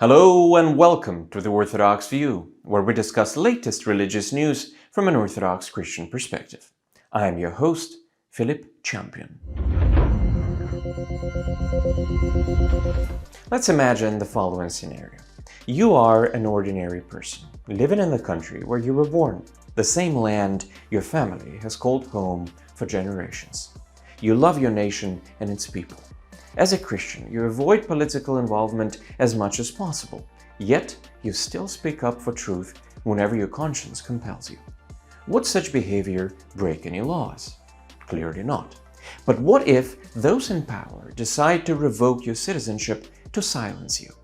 Hello and welcome to the Orthodox View, where we discuss latest religious news from an Orthodox Christian perspective. I am your host, Philip Champion. Let's imagine the following scenario. You are an ordinary person, living in the country where you were born, the same land your family has called home for generations. You love your nation and its people. As a Christian, you avoid political involvement as much as possible, yet you still speak up for truth whenever your conscience compels you. Would such behavior break any laws? Clearly not. But what if those in power decide to revoke your citizenship to silence you?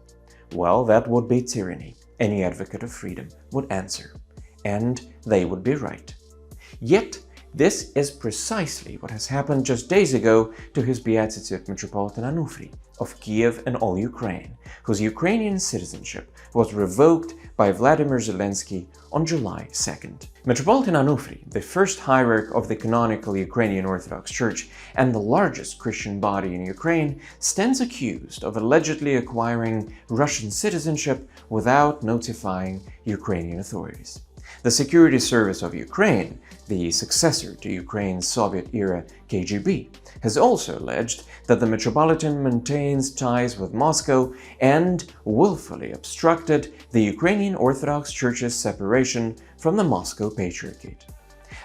Well, that would be tyranny, any advocate of freedom would answer. And they would be right. Yet, this is precisely what has happened just days ago to His Beatitude Metropolitan Onufriy of Kiev and all Ukraine, whose Ukrainian citizenship was revoked by Vladimir Zelenskyy on July 2nd. Metropolitan Onufriy, the first hierarch of the canonical Ukrainian Orthodox Church and the largest Christian body in Ukraine, stands accused of allegedly acquiring Russian citizenship without notifying Ukrainian authorities. The Security Service of Ukraine, the successor to Ukraine's Soviet-era KGB, has also alleged that the Metropolitan maintains ties with Moscow and willfully obstructed the Ukrainian Orthodox Church's separation from the Moscow Patriarchate.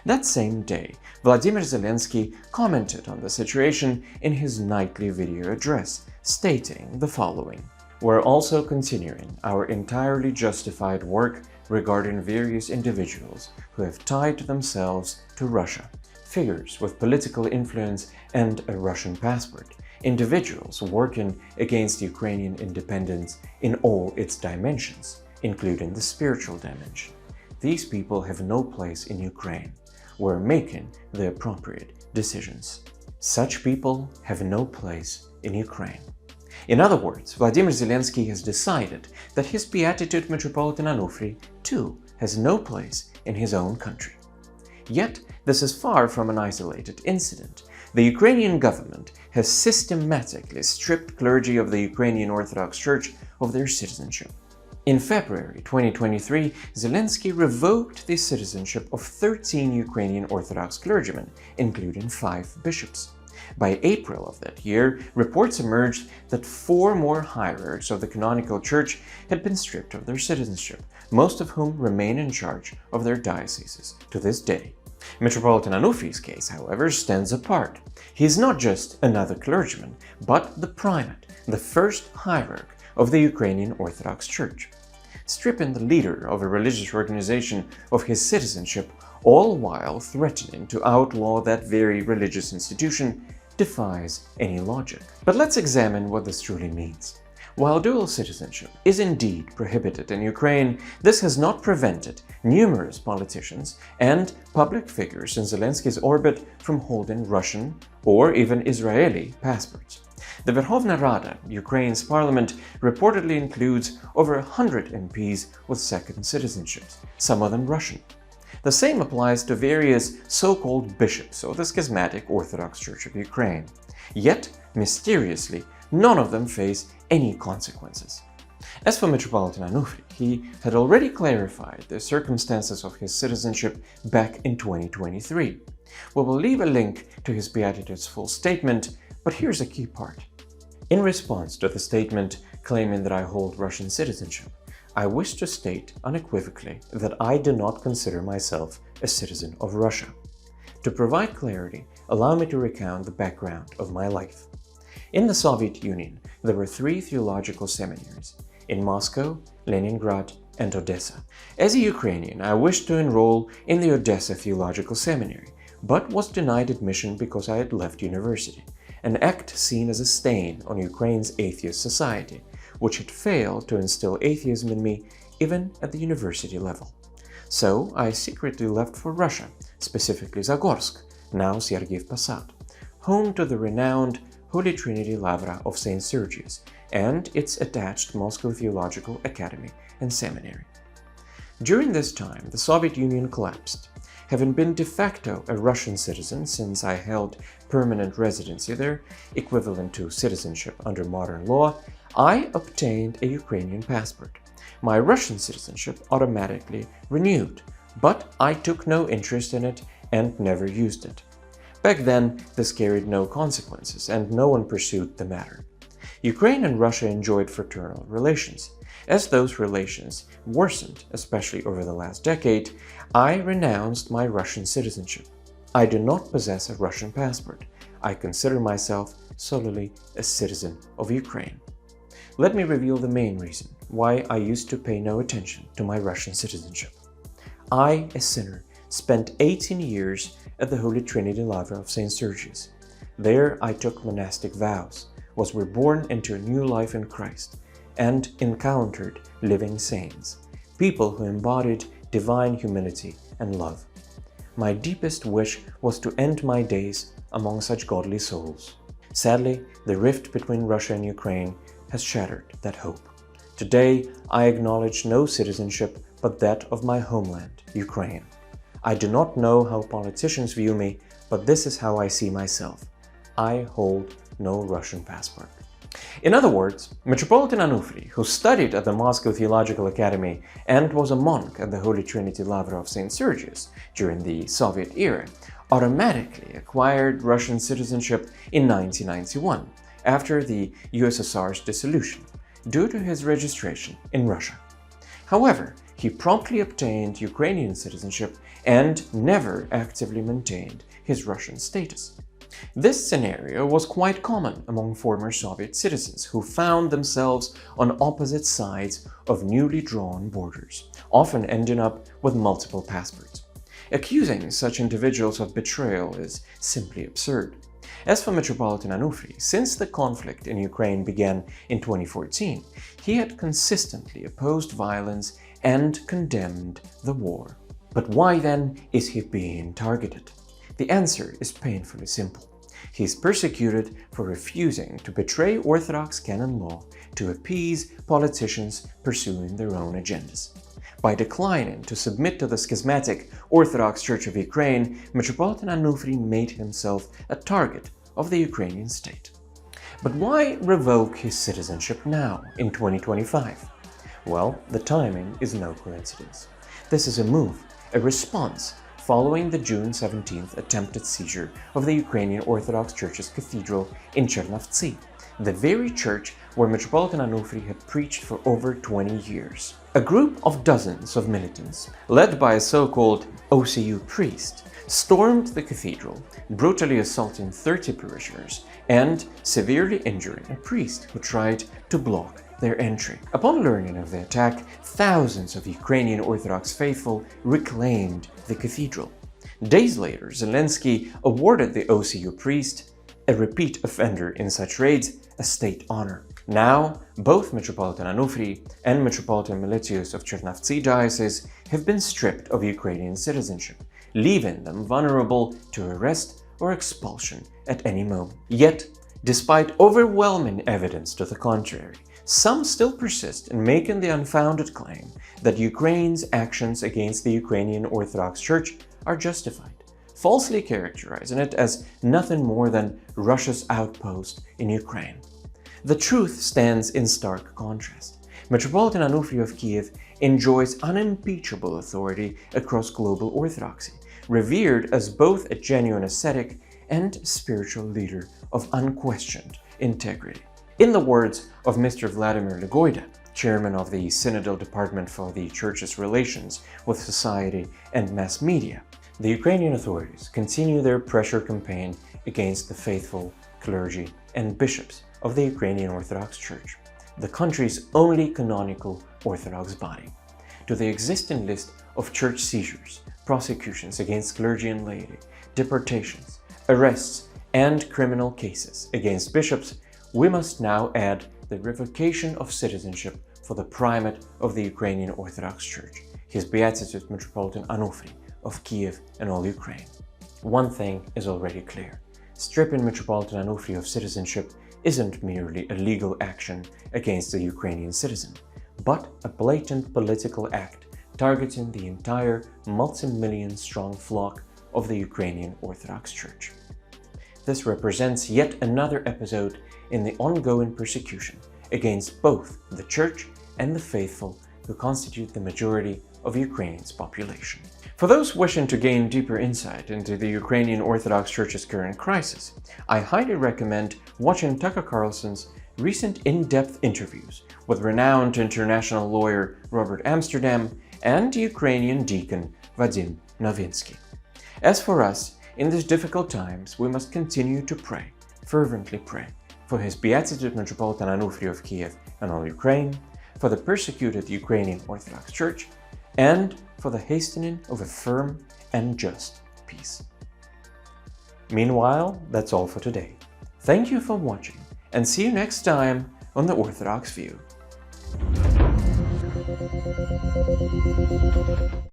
That same day, Vladimir Zelenskyy commented on the situation in his nightly video address, stating the following: "We're also continuing our entirely justified work regarding various individuals who have tied themselves to Russia, figures with political influence and a Russian passport, individuals working against Ukrainian independence in all its dimensions, including the spiritual dimension. These people have no place in Ukraine. We're making the appropriate decisions. Such people have no place in Ukraine." In other words, Vladimir Zelenskyy has decided that His Beatitude Metropolitan Onufriy, too, has no place in his own country. Yet, this is far from an isolated incident. The Ukrainian government has systematically stripped clergy of the Ukrainian Orthodox Church of their citizenship. In February 2023, Zelenskyy revoked the citizenship of 13 Ukrainian Orthodox clergymen, including 5 bishops. By April of that year, reports emerged that 4 more hierarchs of the canonical church had been stripped of their citizenship, most of whom remain in charge of their dioceses to this day. Metropolitan Onufriy's case, however, stands apart. He is not just another clergyman, but the primate, the first hierarch of the Ukrainian Orthodox Church. Stripping the leader of a religious organization of his citizenship, all while threatening to outlaw that very religious institution, defies any logic. But let's examine what this truly means. While dual citizenship is indeed prohibited in Ukraine, this has not prevented numerous politicians and public figures in Zelenskyy's orbit from holding Russian or even Israeli passports. The Verkhovna Rada, Ukraine's parliament, reportedly includes over 100 MPs with second citizenships, some of them Russian. The same applies to various so-called bishops of the schismatic Orthodox Church of Ukraine. Yet, mysteriously, none of them face any consequences. As for Metropolitan Onufriy, he had already clarified the circumstances of his citizenship back in 2023. We will leave a link to his Beatitude's full statement, but here's a key part. In response to the statement claiming that I hold Russian citizenship, I wish to state unequivocally that I do not consider myself a citizen of Russia. To provide clarity, allow me to recount the background of my life. In the Soviet Union, there were 3 theological seminaries in Moscow, Leningrad, and Odessa. As a Ukrainian, I wished to enroll in the Odessa Theological Seminary, but was denied admission because I had left university, an act seen as a stain on Ukraine's atheist society, which had failed to instill atheism in me even at the university level. So I secretly left for Russia, specifically Zagorsk, now Sergiev Posad, home to the renowned Holy Trinity Lavra of St. Sergius and its attached Moscow Theological Academy and Seminary. During this time, the Soviet Union collapsed. Having been de facto a Russian citizen since I held permanent residency there, equivalent to citizenship under modern law, I obtained a Ukrainian passport. My Russian citizenship automatically renewed, but I took no interest in it and never used it. Back then, this carried no consequences and no one pursued the matter. Ukraine and Russia enjoyed fraternal relations. As those relations worsened, especially over the last decade, I renounced my Russian citizenship. I do not possess a Russian passport. I consider myself solely a citizen of Ukraine. Let me reveal the main reason why I used to pay no attention to my Russian citizenship. I, a sinner, spent 18 years at the Holy Trinity Lavra of St. Sergius. There I took monastic vows, was reborn into a new life in Christ, and encountered living saints, people who embodied divine humility and love. My deepest wish was to end my days among such godly souls. Sadly, the rift between Russia and Ukraine has shattered that hope. Today, I acknowledge no citizenship but that of my homeland, Ukraine. I do not know how politicians view me, but this is how I see myself. I hold no Russian passport. In other words, Metropolitan Onufriy, who studied at the Moscow Theological Academy and was a monk at the Holy Trinity Lavra of St. Sergius during the Soviet era, automatically acquired Russian citizenship in 1991, after the USSR's dissolution, due to his registration in Russia. However, he promptly obtained Ukrainian citizenship and never actively maintained his Russian status. This scenario was quite common among former Soviet citizens who found themselves on opposite sides of newly drawn borders, often ending up with multiple passports. Accusing such individuals of betrayal is simply absurd. As for Metropolitan Onufriy, since the conflict in Ukraine began in 2014, he had consistently opposed violence and condemned the war. But why then is he being targeted? The answer is painfully simple. He is persecuted for refusing to betray Orthodox canon law to appease politicians pursuing their own agendas. By declining to submit to the schismatic Orthodox Church of Ukraine, Metropolitan Onufriy made himself a target of the Ukrainian state. But why revoke his citizenship now, in 2025? Well, the timing is no coincidence. This is a move, a response, following the June 17th attempted seizure of the Ukrainian Orthodox Church's cathedral in Chernivtsi, the very church where Metropolitan Onufriy had preached for over 20 years. A group of dozens of militants, led by a so-called OCU priest, stormed the cathedral, brutally assaulting 30 parishioners and severely injuring a priest who tried to block their entry. Upon learning of the attack, thousands of Ukrainian Orthodox faithful reclaimed the cathedral. Days later, Zelenskyy awarded the OCU priest, a repeat offender in such raids, a state honor. Now, both Metropolitan Onufriy and Metropolitan Meletius of Chernivtsi Diocese have been stripped of Ukrainian citizenship, leaving them vulnerable to arrest or expulsion at any moment. Yet, despite overwhelming evidence to the contrary, some still persist in making the unfounded claim that Ukraine's actions against the Ukrainian Orthodox Church are justified, falsely characterizing it as nothing more than Russia's outpost in Ukraine. The truth stands in stark contrast. Metropolitan Onufriy of Kiev enjoys unimpeachable authority across global Orthodoxy, revered as both a genuine ascetic and spiritual leader of unquestioned integrity. In the words of Mr. Vladimir Legoida, chairman of the Synodal Department for the Church's Relations with Society and Mass Media, the Ukrainian authorities continue their pressure campaign against the faithful, clergy, and bishops of the Ukrainian Orthodox Church, the country's only canonical Orthodox body. To the existing list of church seizures, prosecutions against clergy and laity, deportations, arrests, and criminal cases against bishops, we must now add the revocation of citizenship for the primate of the Ukrainian Orthodox Church, His Beatitude Metropolitan Onufriy of Kiev and all Ukraine. One thing is already clear. Stripping Metropolitan Onufriy of citizenship isn't merely a legal action against a Ukrainian citizen, but a blatant political act targeting the entire multi-million-strong flock of the Ukrainian Orthodox Church. This represents yet another episode in the ongoing persecution against both the Church and the faithful who constitute the majority of Ukraine's population. For those wishing to gain deeper insight into the Ukrainian Orthodox Church's current crisis, I highly recommend watching Tucker Carlson's recent in-depth interviews with renowned international lawyer Robert Amsterdam and Ukrainian deacon Vadim Novinsky. As for us, in these difficult times, we must continue to pray, fervently pray, for His Beatitude Metropolitan Onufriy of Kiev and all Ukraine, for the persecuted Ukrainian Orthodox Church, and for the hastening of a firm and just peace. Meanwhile, that's all for today. Thank you for watching, and see you next time on the Orthodox View.